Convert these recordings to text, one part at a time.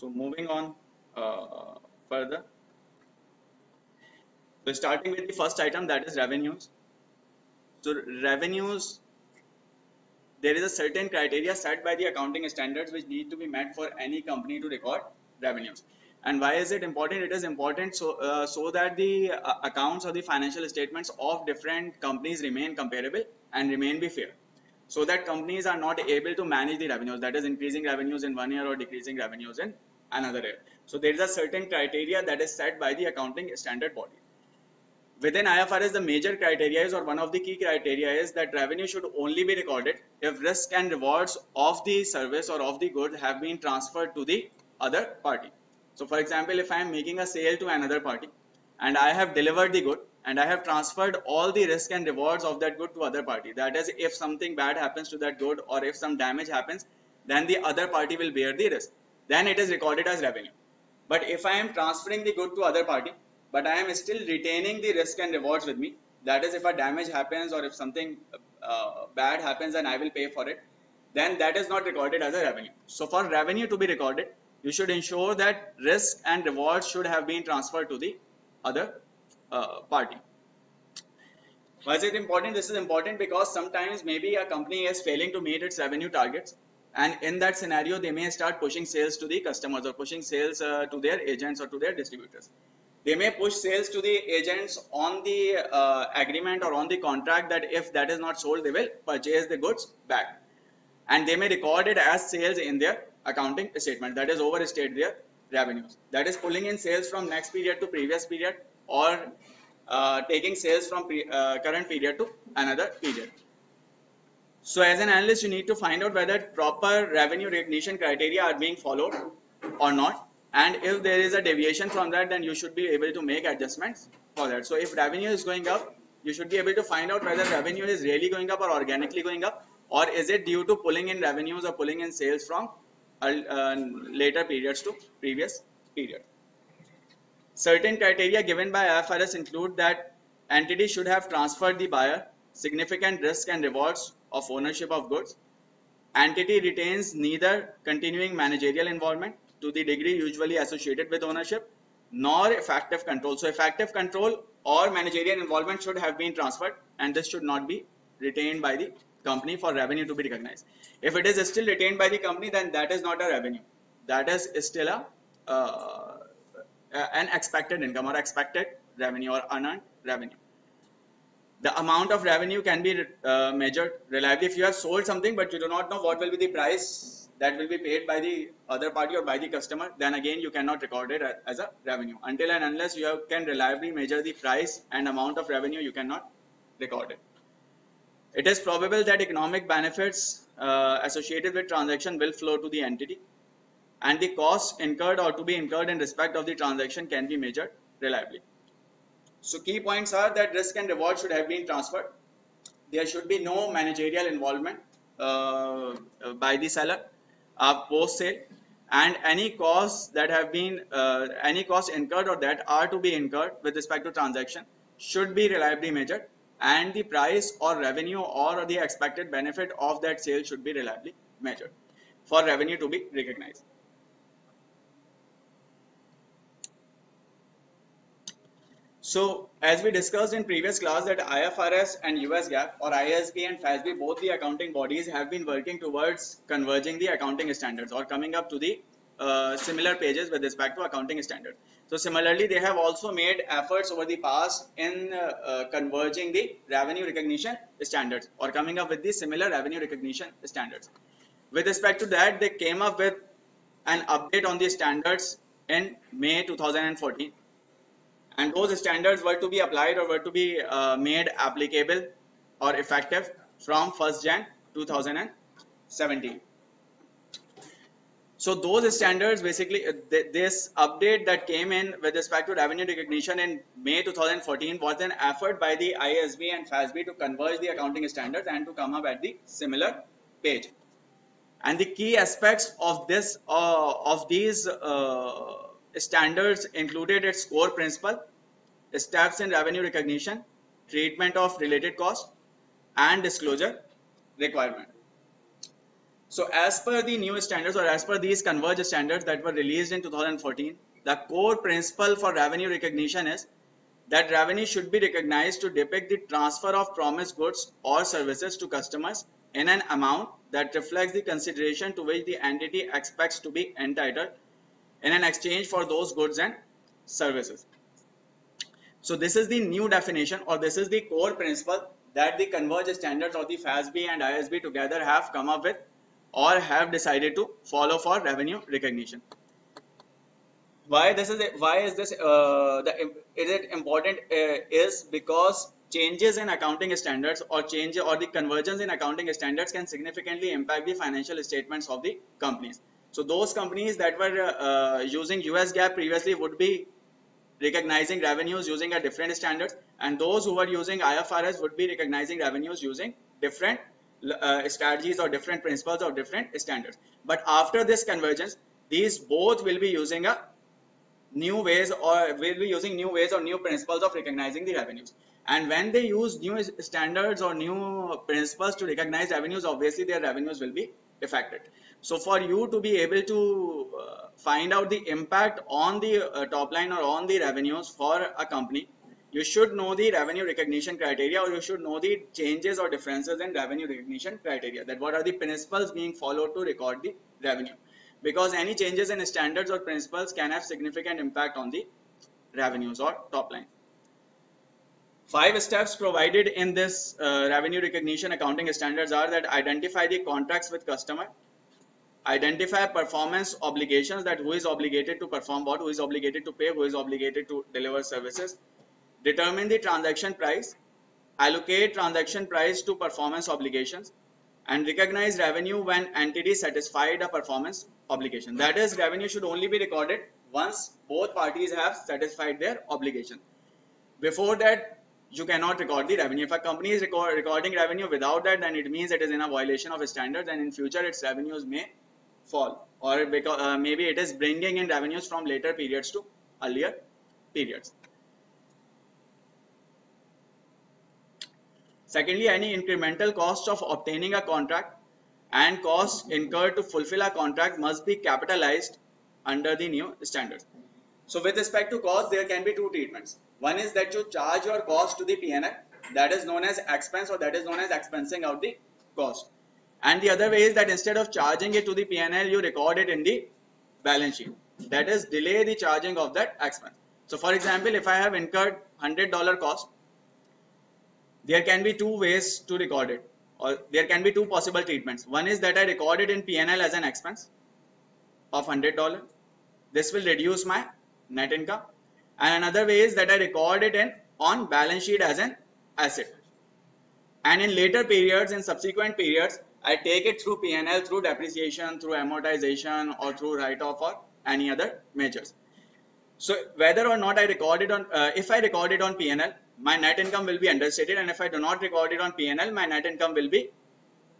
So moving on further. So starting with the first item, that is revenues. So revenues, there is a certain criteria set by the accounting standards which need to be met for any company to record revenues. And why is it important? It is important so that the accounts or the financial statements of different companies remain comparable and remain be fair, so that companies are not able to manage the revenues, that is increasing revenues in 1 year or decreasing revenues in another year. So there is a certain criteria that is set by the accounting standard body. Within IFRS, the major criteria is, or one of the key criteria is, that revenue should only be recorded if risk and rewards of the service or of the good have been transferred to the other party. So for example, if I am making a sale to another party and I have delivered the good and I have transferred all the risk and rewards of that good to other party, that is, if something bad happens to that good or if some damage happens, then the other party will bear the risk. Then it is recorded as revenue. But if I am transferring the good to other party, but I am still retaining the risk and rewards with me, that is, if a damage happens or if something bad happens and I will pay for it, then that is not recorded as a revenue. So for revenue to be recorded, you should ensure that risk and rewards should have been transferred to the other party. Why is it important? This is important because sometimes maybe a company is failing to meet its revenue targets, and in that scenario they may start pushing sales to the customers or pushing sales to their agents or to their distributors. They may push sales to the agents on the agreement or on the contract that if that is not sold, they will purchase the goods back, and they may record it as sales in their accounting statement, that is overstate their revenues, that is pulling in sales from next period to previous period, or taking sales from current period to another period. So as an analyst, you need to find out whether proper revenue recognition criteria are being followed or not, and if there is a deviation from that, then you should be able to make adjustments for that. So if revenue is going up, you should be able to find out whether revenue is really going up or organically going up, or is it due to pulling in revenues or pulling in sales from later periods to previous period. Certain criteria given by IFRS include that entity should have transferred the buyer significant risk and rewards of ownership of goods. Entity retains neither continuing managerial involvement to the degree usually associated with ownership, nor effective control. So effective control or managerial involvement should have been transferred, and this should not be retained by the company for revenue to be recognized. If it is still retained by the company, then that is not a revenue. That is still an expected income or expected revenue or unearned revenue. The amount of revenue can be measured reliably. If you have sold something but you do not know what will be the price that will be paid by the other party or by the customer, then again you cannot record it as a revenue. Until and unless you can reliably measure the price and amount of revenue, you cannot record it. It is probable that economic benefits associated with transaction will flow to the entity, and the costs incurred or to be incurred in respect of the transaction can be measured reliably. So key points are that risk and reward should have been transferred. There should be no managerial involvement by the seller post sale, and any costs that have been any costs incurred or that are to be incurred with respect to transaction should be reliably measured, and the price or revenue or the expected benefit of that sale should be reliably measured for revenue to be recognized. So as we discussed in previous class, that IFRS and US GAAP or IASB and FASB, both the accounting bodies have been working towards converging the accounting standards or coming up to the similar pages with respect to accounting standards. So similarly, they have also made efforts over the past in converging the revenue recognition standards or coming up with the similar revenue recognition standards. With respect to that, they came up with an update on the standards in May 2014. And those standards were to be applied or were to be made applicable or effective from 1st Jan 2017. So those standards, basically this update that came in with respect to revenue recognition in May 2014 was an effort by the IASB and FASB to converge the accounting standards and to come up at the similar page. And the key aspects of this of these standards included its core principle, steps in revenue recognition, treatment of related costs, and disclosure requirement. So as per the new standards, or as per these converged standards that were released in 2014, the core principle for revenue recognition is that revenue should be recognized to depict the transfer of promised goods or services to customers in an amount that reflects the consideration to which the entity expects to be entitled in an exchange for those goods and services. So this is the new definition, or this is the core principle that the converged standards of the FASB and ISB together have come up with, or have decided to follow for revenue recognition. Why is this important is because changes in accounting standards or the convergence in accounting standards can significantly impact the financial statements of the companies. So those companies that were using US GAAP previously would be recognizing revenues using a different standards, and those who were using IFRS would be recognizing revenues using different strategies or different principles or different standards. But after this convergence, these both will be using new ways or new principles of recognizing the revenues. And when they use new standards or new principles to recognize revenues, obviously their revenues will be affected. So for you to be able to find out the impact on the top line or on the revenues for a company, you should know the revenue recognition criteria, or you should know the changes or differences in revenue recognition criteria, that what are the principles being followed to record the revenue, because any changes in standards or principles can have significant impact on the revenues or top line. 5 steps provided in this revenue recognition accounting standards are that identify the contracts with customer, identify performance obligations, that who is obligated to perform what, who is obligated to pay, who is obligated to deliver services, determine the transaction price, allocate transaction price to performance obligations, and recognize revenue when entity satisfied a performance obligation. That is, revenue should only be recorded once both parties have satisfied their obligation. Before that, you cannot record the revenue. If a company is recording revenue without that, then it means it is in a violation of standards, and in future its revenues may fall, or because maybe it is bringing in revenues from later periods to earlier periods. Secondly, any incremental cost of obtaining a contract and costs incurred to fulfill a contract must be capitalized under the new standards. So with respect to cost, there can be two treatments. One is that you charge your cost to the P&L, that is known as expense, or that is known as expensing out the cost. And the other way is that instead of charging it to the P&L, you record it in the balance sheet. That is, delay the charging of that expense. So for example, if I have incurred $100 cost, there can be two ways to record it, or there can be two possible treatments. One is that I record it in P&L as an expense of $100. This will reduce my net income. And another way is that I record it on balance sheet as an asset. And in later periods, in subsequent periods, I take it through P&L, through depreciation, through amortization, or through write-off, or any other measures. So whether or not I record it on, if I record it on P&L, my net income will be understated, and if I do not record it on P&L, my net income will be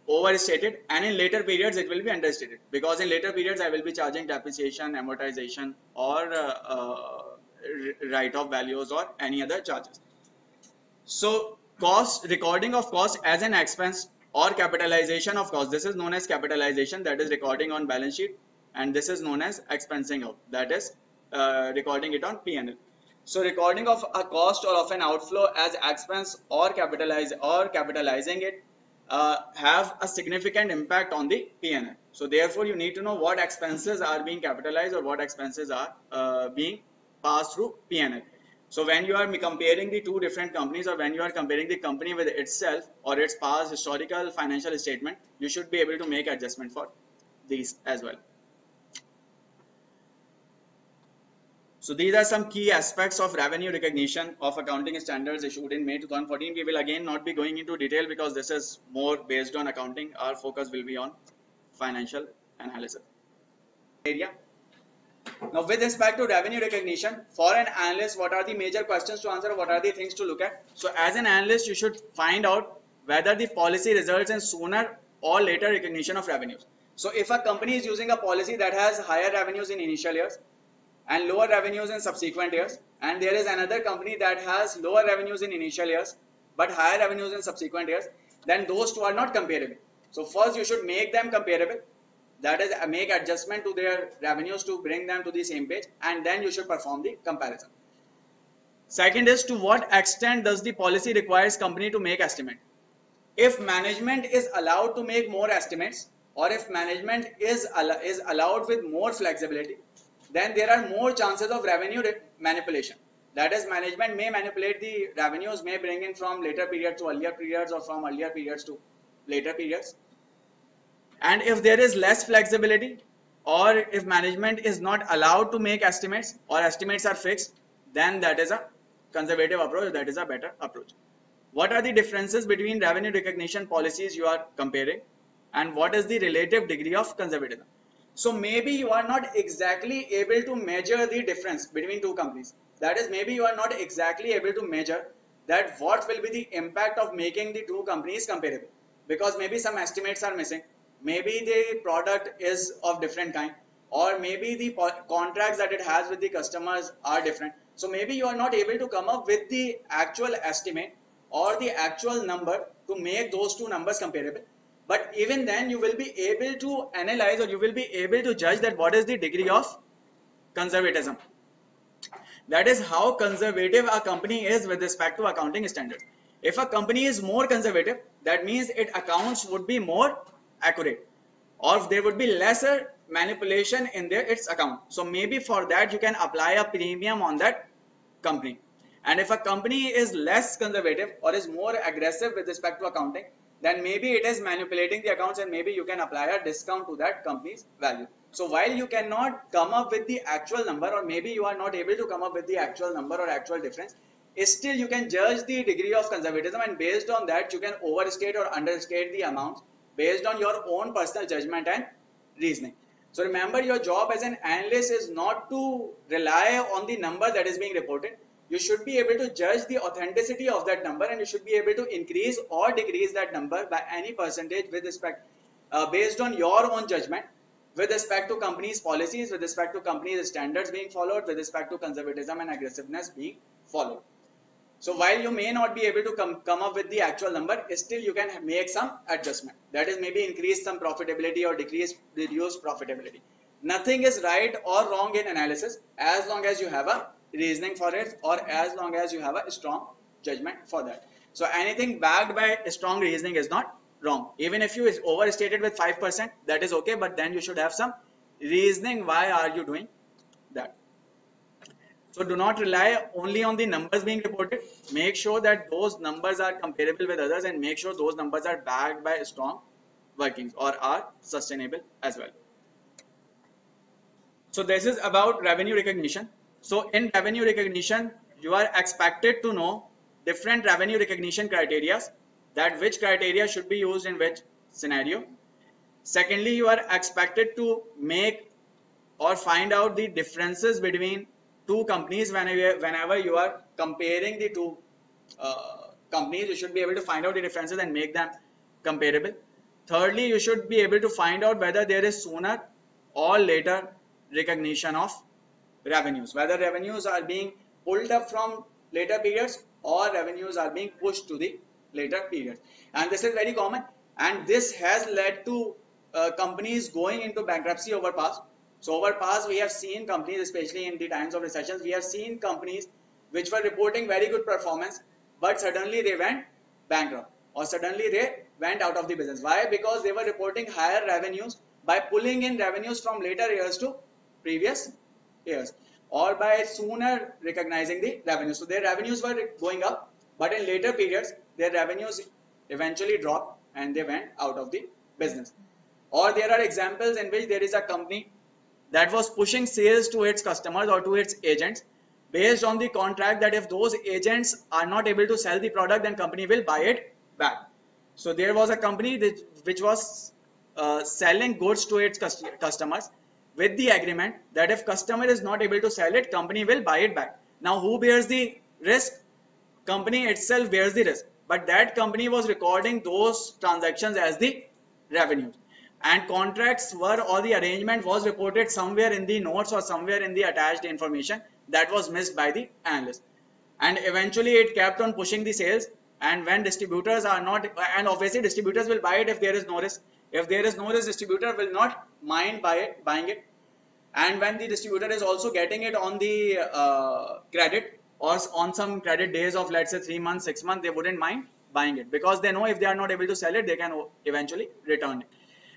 overstated, and in later periods it will be understated, because in later periods I will be charging depreciation, amortization, or write-off values, or any other charges. So recording of cost as an expense or capitalization of cost, this is known as capitalization, that is recording on balance sheet, and this is known as expensing out, that is recording it on P&L. So recording of a cost or of an outflow as expense or capitalizing it have a significant impact on the P&L. So therefore you need to know what expenses are being capitalized or what expenses are being passed through P&L. So when you are comparing the two different companies, or when you are comparing the company with itself or its past historical financial statement, you should be able to make adjustment for these as well. So these are some key aspects of revenue recognition of accounting standards issued in May 2014. We will again not be going into detail because this is more based on accounting. Our focus will be on financial analysis area. Now with respect to revenue recognition, for an analyst, what are the major questions to answer? What are the things to look at? So as an analyst, you should find out whether the policy results in sooner or later recognition of revenues. So if a company is using a policy that has higher revenues in initial years and lower revenues in subsequent years, and there is another company that has lower revenues in initial years but higher revenues in subsequent years, then those two are not comparable. So first you should make them comparable, that is make adjustment to their revenues to bring them to the same page, and then you should perform the comparison. Second is, to what extent does the policy requires company to make estimate? If management is allowed to make more estimates, or if management is allowed with more flexibility, then there are more chances of revenue manipulation. That is, management may manipulate the revenues, may bring in from later periods to earlier periods, or from earlier periods to later periods. And if there is less flexibility, or if management is not allowed to make estimates, or estimates are fixed, then that is a conservative approach, that is a better approach. What are the differences between revenue recognition policies you are comparing, and what is the relative degree of conservatism? So maybe you are not exactly able to measure the difference between two companies. That is, maybe you are not exactly able to measure that what will be the impact of making the two companies comparable, because maybe some estimates are missing, maybe the product is of different kind, or maybe the contracts that it has with the customers are different. So maybe you are not able to come up with the actual estimate or the actual number to make those two numbers comparable. But even then you will be able to analyze, or you will be able to judge that what is the degree of conservatism. That is how conservative a company is with respect to accounting standards. If a company is more conservative, that means its accounts would be more accurate, or there would be lesser manipulation in its account. So maybe for that you can apply a premium on that company. And if a company is less conservative or is more aggressive with respect to accounting, then maybe it is manipulating the accounts, and maybe you can apply a discount to that company's value. So while you cannot come up with the actual number, or maybe you are not able to come up with the actual number or actual difference, still you can judge the degree of conservatism, and based on that you can overstate or understate the amounts based on your own personal judgment and reasoning. So remember, your job as an analyst is not to rely on the number that is being reported. You should be able to judge the authenticity of that number, and you should be able to increase or decrease that number by any percentage with respect based on your own judgment, with respect to companies' policies, with respect to companies' standards being followed, with respect to conservatism and aggressiveness being followed. So while you may not be able to come up with the actual number, still you can make some adjustment. That is, maybe increase some profitability or reduce profitability. Nothing is right or wrong in analysis as long as you have a reasoning for it, or as long as you have a strong judgment for that. So anything backed by strong reasoning is not wrong. Even if you is overstated with 5%, that is okay, but then you should have some reasoning why are you doing that. So do not rely only on the numbers being reported. Make sure that those numbers are comparable with others, and make sure those numbers are backed by strong workings or are sustainable as well. So this is about revenue recognition. So in revenue recognition, you are expected to know different revenue recognition criteria, that which criteria should be used in which scenario. Secondly, you are expected to make or find out the differences between two companies. Whenever you are comparing the two companies, you should be able to find out the differences and make them comparable. Thirdly, you should be able to find out whether there is sooner or later recognition of revenues, whether revenues are being pulled up from later periods or revenues are being pushed to the later periods. And this is very common, and this has led to companies going into bankruptcy over past. So over past we have seen companies, especially in the times of recessions, we have seen companies which were reporting very good performance, but suddenly they went bankrupt, or suddenly they went out of the business. Why? Because they were reporting higher revenues by pulling in revenues from later years to previous years, or by sooner recognizing the revenues. So their revenues were going up, but in later periods their revenues eventually dropped and they went out of the business. Or there are examples in which there is a company that was pushing sales to its customers or to its agents based on the contract that if those agents are not able to sell the product, then company will buy it back. So there was a company which was selling goods to its customers with the agreement that if customer is not able to sell it, company will buy it back. Now who bears the risk? Company itself bears the risk, but that company was recording those transactions as the revenues, and contracts were, or the arrangement was reported somewhere in the notes or somewhere in the attached information that was missed by the analyst. And eventually it kept on pushing the sales, And when distributors are not, and obviously distributors will buy it if there is no risk. If there is no risk, distributor will not mind buying it. And when the distributor is also getting it on the credit or on some credit days of, let's say, 3 months, 6 months, they wouldn't mind buying it, because they know if they are not able to sell it, they can eventually return it.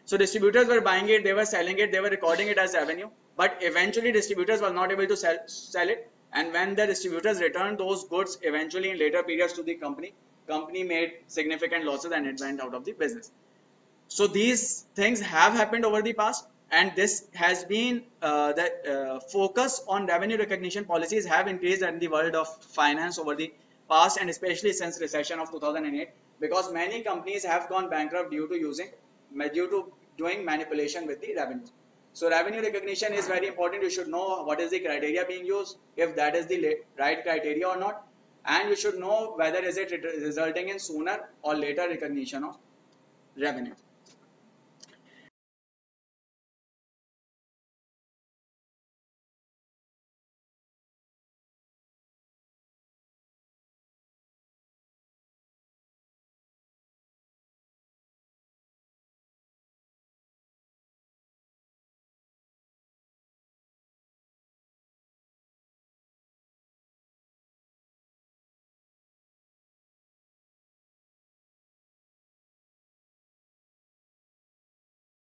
So distributors were buying it, they were selling it, they were recording it as revenue, but eventually distributors were not able to sell it. And when the distributors returned those goods eventually in later periods to the company made significant losses and it went out of the business. So these things have happened over the past, and this has been the focus on revenue recognition policies have increased in the world of finance over the past, and especially since recession of 2008, because many companies have gone bankrupt due to doing manipulation with the revenue. So revenue recognition is very important. You should know what is the criteria being used, if that is the right criteria or not, and you should know whether is it resulting in sooner or later recognition of revenue.